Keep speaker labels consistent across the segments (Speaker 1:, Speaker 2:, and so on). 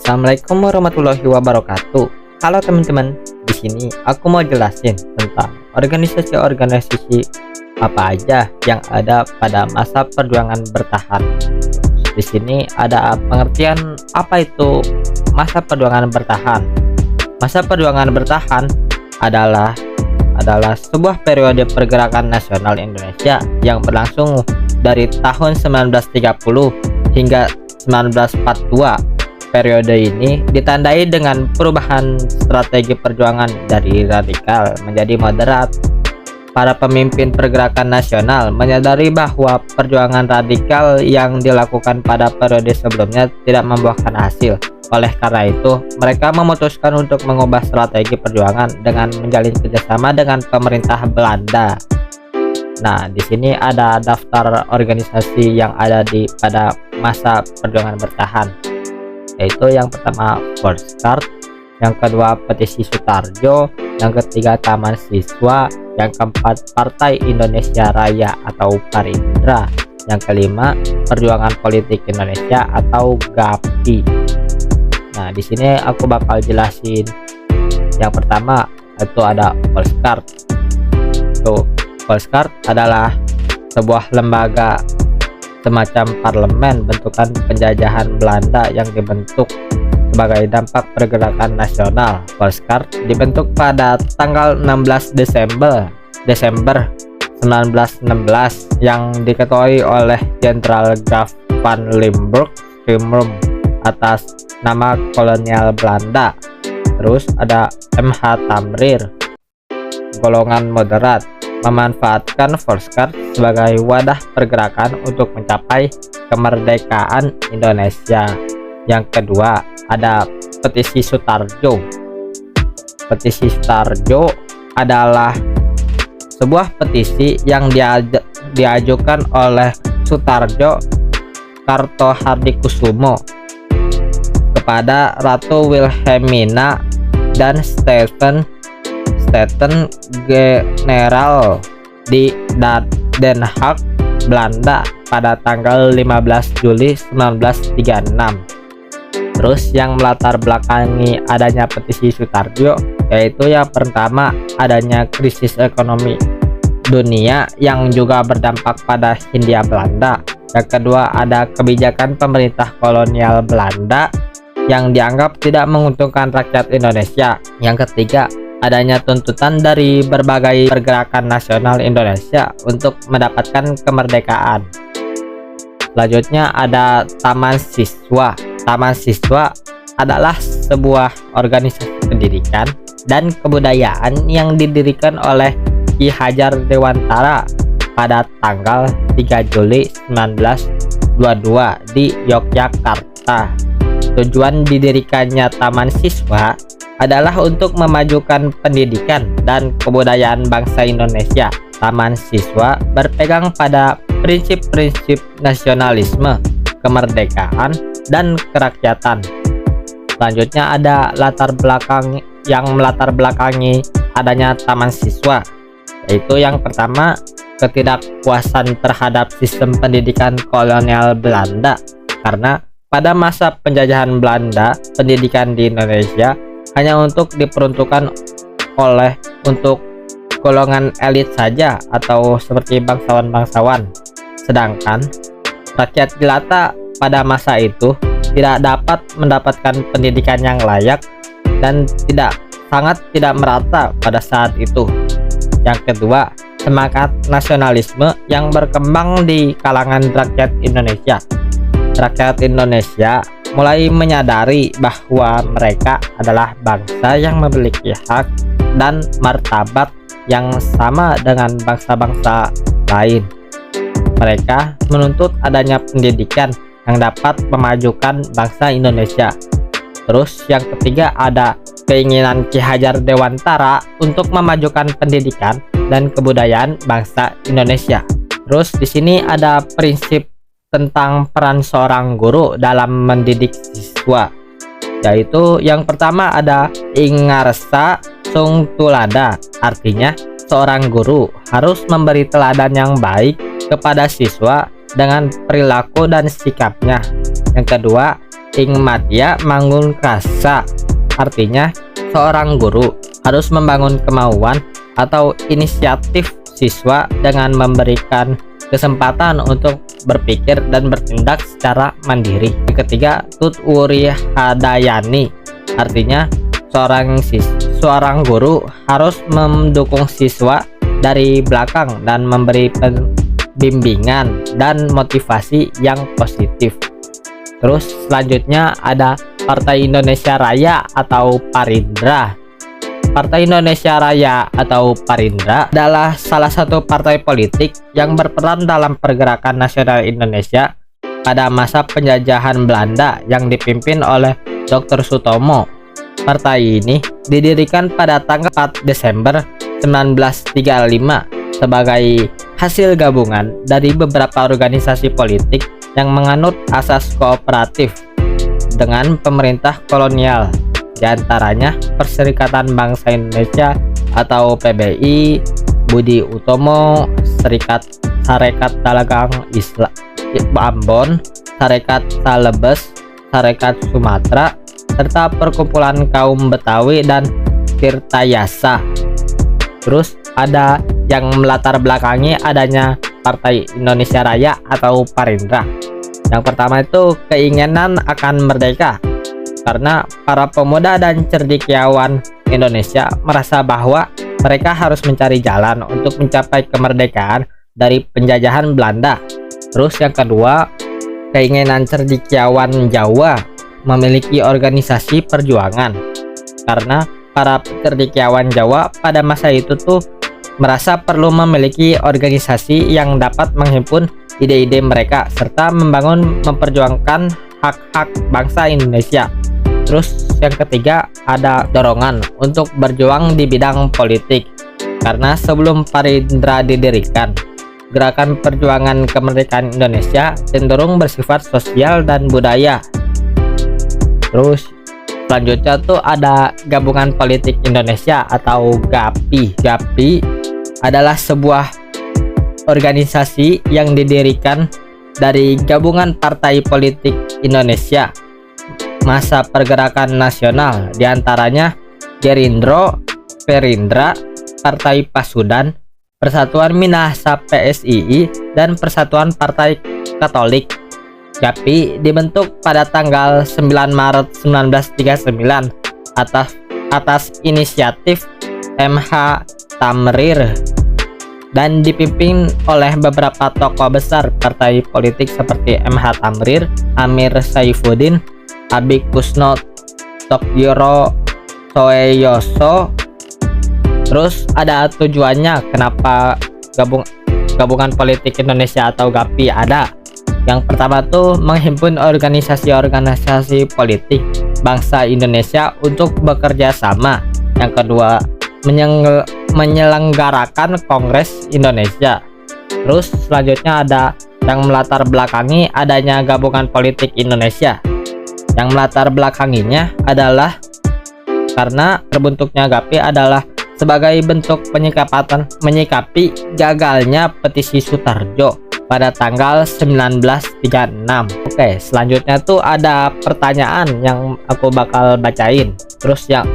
Speaker 1: Assalamualaikum warahmatullahi wabarakatuh. Halo teman-teman, di sini aku mau jelasin tentang organisasi-organisasi apa aja yang ada pada masa perjuangan bertahan. Di sini ada pengertian apa itu masa perjuangan bertahan. Masa perjuangan bertahan adalah sebuah periode pergerakan nasional Indonesia yang berlangsung dari tahun 1930 hingga 1942. Periode ini ditandai dengan perubahan strategi perjuangan dari radikal menjadi moderat. Para pemimpin pergerakan nasional menyadari bahwa perjuangan radikal yang dilakukan pada periode sebelumnya tidak membuahkan hasil. Oleh karena itu, mereka memutuskan untuk mengubah strategi perjuangan dengan menjalin kerjasama dengan pemerintah Belanda. Nah, di sini ada daftar organisasi yang ada pada masa perjuangan bertahan, yaitu yang pertama Volksguard, yang kedua Petisi Sutarjo, yang ketiga Taman Siswa, yang keempat Partai Indonesia Raya atau Parindra, yang kelima Perjuangan Politik Indonesia atau GAPI. Nah, di sini aku bakal jelasin. Yang pertama itu ada Volksguard. Volksguard adalah sebuah lembaga semacam parlemen bentukan penjajahan Belanda yang dibentuk sebagai dampak pergerakan nasional. Volksguard dibentuk pada tanggal 16 Desember 1916 yang diketuai oleh Jenderal Graaf van Limburg Stirum atas nama kolonial Belanda. Terus ada MH Tamrir, golongan moderat, memanfaatkan Volksguard sebagai wadah pergerakan untuk mencapai kemerdekaan Indonesia. Yang kedua ada Petisi Sutarjo. Petisi Sutarjo adalah sebuah petisi yang diajukan oleh Sutarjo Kartohardikusumo kepada Ratu Wilhelmina dan Staten General di Den Haag, Belanda pada tanggal 15 Juli 1936. Terus yang melatar belakangi adanya petisi Sutarjo yaitu yang pertama adanya krisis ekonomi dunia yang juga berdampak pada Hindia Belanda. Yang kedua ada kebijakan pemerintah kolonial Belanda yang dianggap tidak menguntungkan rakyat Indonesia. Yang ketiga adanya tuntutan dari berbagai pergerakan nasional Indonesia untuk mendapatkan kemerdekaan. Selanjutnya ada Taman Siswa. Taman Siswa adalah sebuah organisasi pendidikan dan kebudayaan yang didirikan oleh Ki Hajar Dewantara pada tanggal 3 Juli 1922 di Yogyakarta. Tujuan didirikannya Taman Siswa adalah untuk memajukan pendidikan dan kebudayaan bangsa Indonesia. Taman Siswa berpegang pada prinsip-prinsip nasionalisme, kemerdekaan, dan kerakyatan. Selanjutnya ada latar belakang yang melatar belakangi adanya Taman Siswa, yaitu yang pertama ketidakpuasan terhadap sistem pendidikan kolonial Belanda, karena pada masa penjajahan Belanda pendidikan di Indonesia hanya diperuntukkan untuk golongan elit saja atau seperti bangsawan-bangsawan, sedangkan rakyat jelata pada masa itu tidak dapat mendapatkan pendidikan yang layak dan sangat tidak merata pada saat itu. Yang kedua, semangat nasionalisme yang berkembang di kalangan rakyat Indonesia. Rakyat Indonesia mulai menyadari bahwa mereka adalah bangsa yang memiliki hak dan martabat yang sama dengan bangsa-bangsa lain. Mereka menuntut adanya pendidikan yang dapat memajukan bangsa Indonesia. Terus yang ketiga ada keinginan Ki Hajar Dewantara untuk memajukan pendidikan dan kebudayaan bangsa Indonesia. Terus di sini ada prinsip tentang peran seorang guru dalam mendidik siswa, yaitu yang pertama ada Ingarsa Sung Tulada, artinya seorang guru harus memberi teladan yang baik kepada siswa dengan perilaku dan sikapnya. Yang kedua ing madya mangun krasa, artinya seorang guru harus membangun kemauan atau inisiatif siswa dengan memberikan kesempatan untuk berpikir dan bertindak secara mandiri. Yang ketiga, tutwuri hadayani, artinya seorang guru harus mendukung siswa dari belakang dan memberi bimbingan dan motivasi yang positif. Terus selanjutnya ada Partai Indonesia Raya atau Parindra. Partai Indonesia Raya atau Parindra adalah salah satu partai politik yang berperan dalam pergerakan nasional Indonesia pada masa penjajahan Belanda yang dipimpin oleh Dr. Sutomo. Partai ini didirikan pada tanggal 4 Desember 1935 sebagai hasil gabungan dari beberapa organisasi politik yang menganut asas kooperatif dengan pemerintah kolonial, diantaranya Perserikatan Bangsa Indonesia atau PBI, Budi Utomo, Sarekat Dagang Islam Ambon, Sarekat Salebes, Sarekat Sumatera, serta Perkumpulan Kaum Betawi dan Tirtayasa. Terus ada yang melatar belakangi adanya Partai Indonesia Raya atau Parindra. Yang pertama itu keinginan akan merdeka, karena para pemuda dan cendekiawan Indonesia merasa bahwa mereka harus mencari jalan untuk mencapai kemerdekaan dari penjajahan Belanda. Terus yang kedua, keinginan cendekiawan Jawa memiliki organisasi perjuangan, karena para cendekiawan Jawa pada masa itu tuh merasa perlu memiliki organisasi yang dapat menghimpun ide-ide mereka serta memperjuangkan hak-hak bangsa Indonesia. Terus yang ketiga ada dorongan untuk berjuang di bidang politik, karena sebelum Parindra didirikan, gerakan perjuangan kemerdekaan Indonesia cenderung bersifat sosial dan budaya. Terus selanjutnya tuh ada Gabungan Politik Indonesia atau GAPI. GAPI adalah sebuah organisasi yang didirikan dari gabungan partai politik Indonesia masa pergerakan nasional, diantaranya Gerindra, Perindra, Partai Pasudan, Persatuan Minahasa PSII, dan Persatuan Partai Katolik. GAPI dibentuk pada tanggal 9 Maret 1939 atas inisiatif MH Tamrir dan dipimpin oleh beberapa tokoh besar partai politik seperti MH Tamrir, Amir Saifuddin, Abi Kusno Tokjiro Soeyoso. Terus ada tujuannya kenapa Gabungan Politik Indonesia atau GAPI ada. Yang pertama tuh menghimpun organisasi-organisasi politik bangsa Indonesia untuk bekerja sama. Yang kedua, menyelenggarakan Kongres Indonesia. Terus selanjutnya ada yang melatar belakangi adanya Gabungan Politik Indonesia. Yang melatar belakanginya adalah karena terbentuknya GAPI adalah sebagai bentuk menyikapi gagalnya petisi Sutarjo pada tanggal 1936. Oke, selanjutnya tuh ada pertanyaan yang aku bakal bacain. Terus yang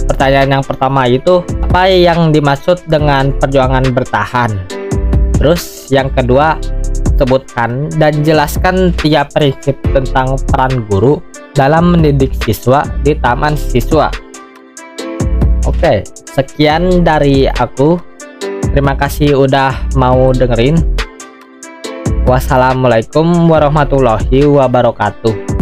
Speaker 1: pertanyaan yang pertama itu apa yang dimaksud dengan perjuangan bertahan? Terus yang kedua, sebutkan dan jelaskan tiap prinsip tentang peran guru dalam mendidik siswa di taman siswa. Oke, sekian dari aku. Terima kasih udah mau dengerin. Wassalamualaikum warahmatullahi wabarakatuh.